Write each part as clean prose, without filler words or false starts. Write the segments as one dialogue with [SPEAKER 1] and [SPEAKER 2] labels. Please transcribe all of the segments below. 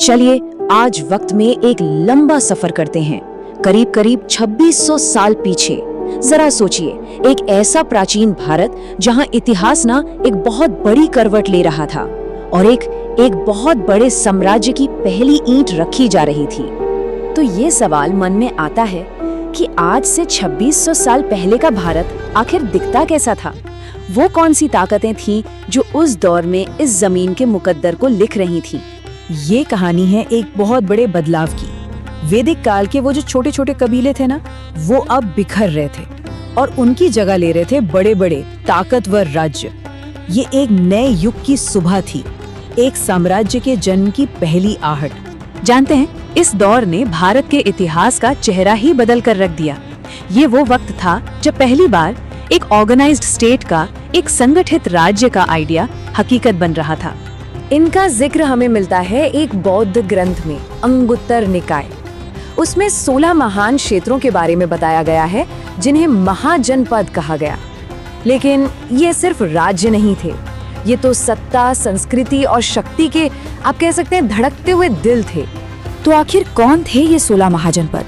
[SPEAKER 1] चलिए आज वक्त में एक लंबा सफर करते हैं, करीब करीब 2600 साल पीछे। जरा सोचिए, एक ऐसा प्राचीन भारत जहां इतिहास ना एक बहुत बड़ी करवट ले रहा था और एक बहुत बड़े साम्राज्य की पहली ईंट रखी जा रही थी। तो ये सवाल मन में आता है कि आज से 2600 साल पहले का भारत आखिर दिखता कैसा था? वो कौन सी ताकतें थीं जो उस दौर में इस जमीन के मुकद्दर को लिख रही थीं?
[SPEAKER 2] ये कहानी है एक बहुत बड़े बदलाव की। वैदिक काल के वो जो छोटे छोटे कबीले थे ना, वो अब बिखर रहे थे और उनकी जगह ले रहे थे बड़े बड़े ताकतवर राज्य। ये एक नए युग की सुबह थी, एक साम्राज्य के जन्म की पहली आहट।
[SPEAKER 1] जानते हैं, इस दौर ने भारत के इतिहास का चेहरा ही बदल कर रख दिया। ये वो वक्त था जब पहली बार एक ऑर्गेनाइज्ड स्टेट का, एक संगठित राज्य का आइडिया हकीकत बन रहा था। इनका जिक्र हमें मिलता है एक बौद्ध ग्रंथ में, अंगुत्तर निकाय। उसमें 16 महान क्षेत्रों के बारे में बताया गया है जिन्हें महाजनपद कहा गया। लेकिन ये सिर्फ राज्य नहीं थे, ये तो सत्ता, संस्कृति और शक्ति के, आप कह सकते हैं, धड़कते हुए दिल थे।
[SPEAKER 2] तो आखिर कौन थे ये 16 महाजनपद?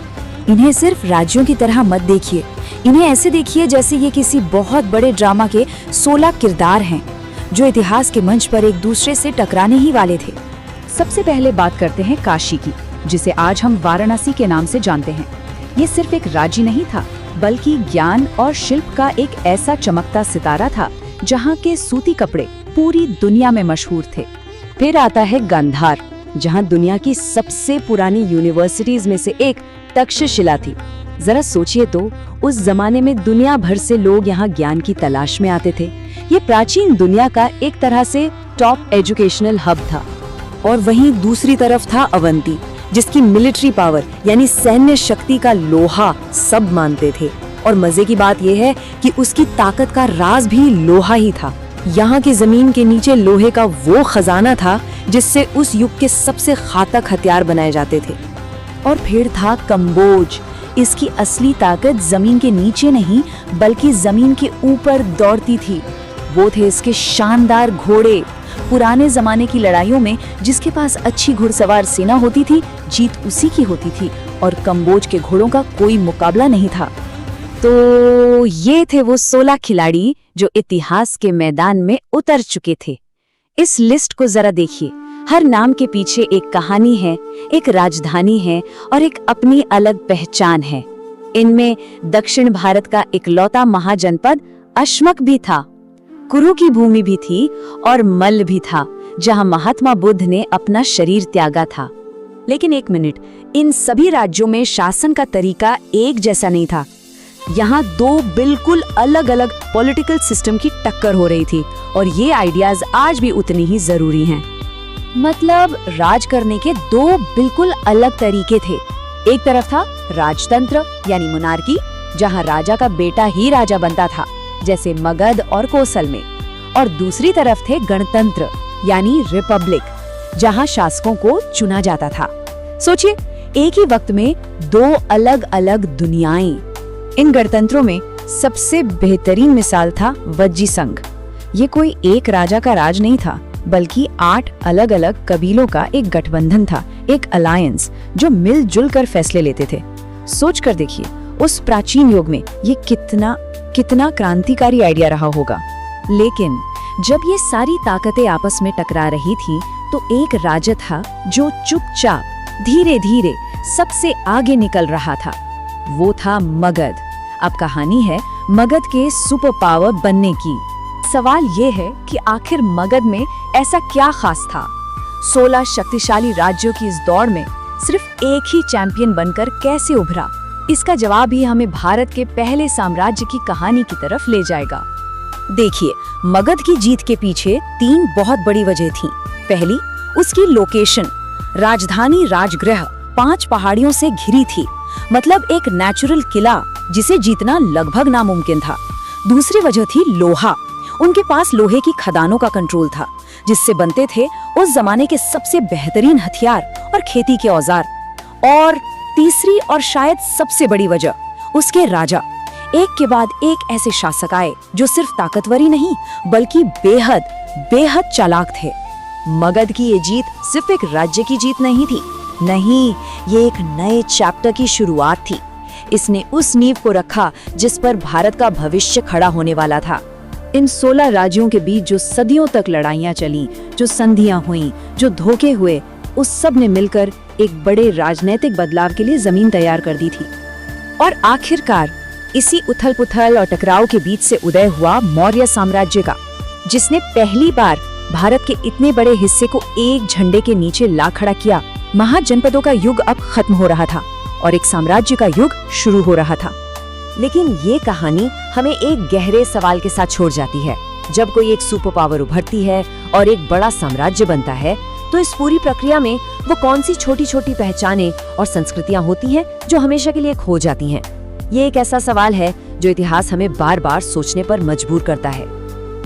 [SPEAKER 2] इन्हें सिर्फ राज्यों की तरह मत देखिए, इन्हें ऐसे देखिए जैसे ये किसी बहुत बड़े ड्रामा के 16 किरदार हैं जो इतिहास के मंच पर एक दूसरे से टकराने ही वाले थे।
[SPEAKER 1] सबसे पहले बात करते हैं काशी की, जिसे आज हम वाराणसी के नाम से जानते हैं। ये सिर्फ एक राज्य नहीं था, बल्कि ज्ञान और शिल्प का एक ऐसा चमकता सितारा था जहाँ के सूती कपड़े पूरी दुनिया में मशहूर थे। फिर आता है गांधार, जहाँ दुनिया की सबसे पुरानी यूनिवर्सिटीज में से एक तक्षशिला थी। जरा सोचिए तो, उस जमाने में दुनिया भर से लोग यहाँ ज्ञान की तलाश में आते थे। ये प्राचीन दुनिया का एक तरह से टॉप एजुकेशनल हब था। और वहीं दूसरी तरफ था अवंती, जिसकी मिलिट्री पावर यानी सैन्य शक्ति का लोहा सब मानते थे। और मजे की बात यह है कि उसकी ताकत का राज भी लोहा ही था। यहाँ की जमीन के नीचे लोहे का वो खजाना था जिससे उस युग के सबसे घातक हथियार बनाए जाते थे। और फिर था कंबोज। इसकी असली ताकत जमीन के नीचे नहीं, बल्कि जमीन के ऊपर दौड़ती थी। वो थे इसके शानदार घोड़े। पुराने जमाने की लड़ाइयों में जिसके पास अच्छी घुड़सवार सेना होती थी, जीत उसी की होती थी और कंबोज के घोड़ों का कोई मुकाबला नहीं था। तो ये थे वो 16 खिलाड़ी जो इतिहास के मैदान में उतर चुके थे। इस लिस्ट को जरा देखिए, हर नाम के पीछे एक कहानी है, एक राजधानी है और एक अपनी अलग पहचान है। इनमें दक्षिण भारत का इकलौता महाजनपद अश्मक भी था, कुरु की भूमि भी थी और मल्ल भी था, जहां महात्मा बुद्ध ने अपना शरीर त्यागा था। लेकिन एक मिनट, इन सभी राज्यों में शासन का तरीका एक जैसा नहीं था। यहाँ दो बिल्कुल अलग अलग पॉलिटिकल सिस्टम की टक्कर हो रही थी और ये आइडियाज आज भी उतनी ही जरूरी हैं। मतलब राज करने के दो बिल्कुल अलग तरीके थे। एक तरफ था राजतंत्र यानी मोनार्की, जहाँ राजा का बेटा ही राजा बनता था, जैसे मगध और कोसल में। और दूसरी तरफ थे गणतंत्र यानी रिपब्लिक, जहाँ शासकों को चुना जाता था। सोचिए, एक ही वक्त में दो अलग अलग दुनियाएं। इन गणतंत्रों में सबसे बेहतरीन मिसाल था वज्जी संघ। ये कोई एक राजा का राज नहीं था, बल्कि 8 अलग अलग कबीलों का एक गठबंधन था, एक अलायंस जो मिलजुल कर फैसले लेते थे। सोच कर देखिए, उस प्राचीन युग में ये कितना क्रांतिकारी आइडिया रहा होगा। लेकिन जब ये सारी ताकतें आपस में टकरा रही थी, तो एक राजा था जो चुपचाप धीरे धीरे सबसे आगे निकल रहा था। वो था मगध। अब कहानी है मगध के सुपर पावर बनने की। सवाल ये है कि आखिर मगध में ऐसा क्या खास था? 16 शक्तिशाली राज्यों की इस दौड़ में सिर्फ एक ही चैंपियन बनकर कैसे उभरा? इसका जवाब ही हमें भारत के पहले साम्राज्य की कहानी की तरफ ले जाएगा। देखिए, मगध की जीत के पीछे 3 बहुत बड़ी वजह थी। पहली, उसकी लोकेशन। राजधानी राजगृह 5 पहाड़ियों से घिरी थी, मतलब एक नेचुरल किला जिसे जीतना लगभग नामुमकिन था। दूसरी वजह थी लोहा। उनके पास लोहे की खदानों का कंट्रोल था, जिससे बनते थे उस जमाने के सबसे बेहतरीन हथियार और खेती के औजार। और तीसरी और शायद सबसे बड़ी वजह, उसके राजा। एक के बाद एक ऐसे शासक आए जो सिर्फ ताकतवर ही नहीं, बल्कि बेहद चालाक थे।
[SPEAKER 2] मगध की ये जीत सिर्फ एक राज्य की जीत नहीं थी, नहीं, ये एक नए चैप्टर की शुरुआत थी। इसने उस नींव को रखा जिस पर भारत का भविष्य खड़ा होने वाला था। इन 16 राज्यों के बीच जो सदियों तक लड़ाइयां चली, जो संधियां हुईं, जो धोखे हुए, उस सब ने मिलकर एक बड़े राजनीतिक बदलाव के लिए जमीन तैयार कर दी थी। और आखिरकार इसी उथल-पुथल और टकराव के बीच से उदय हुआ मौर्य साम्राज्य का, जिसने पहली बार भारत के इतने बड़े हिस्से को एक झंडे के नीचे ला खड़ा किया। महाजनपदों का युग अब खत्म हो रहा था और एक साम्राज्य का युग शुरू हो रहा था। लेकिन ये कहानी हमें एक गहरे सवाल के साथ छोड़ जाती है। जब कोई एक सुपर पावर उभरती है और एक बड़ा साम्राज्य बनता है, तो इस पूरी प्रक्रिया में वो कौन सी छोटी छोटी पहचानें और संस्कृतियां होती हैं जो हमेशा के लिए खो जाती हैं? ये एक ऐसा सवाल है जो इतिहास हमें बार बार सोचने पर मजबूर करता है।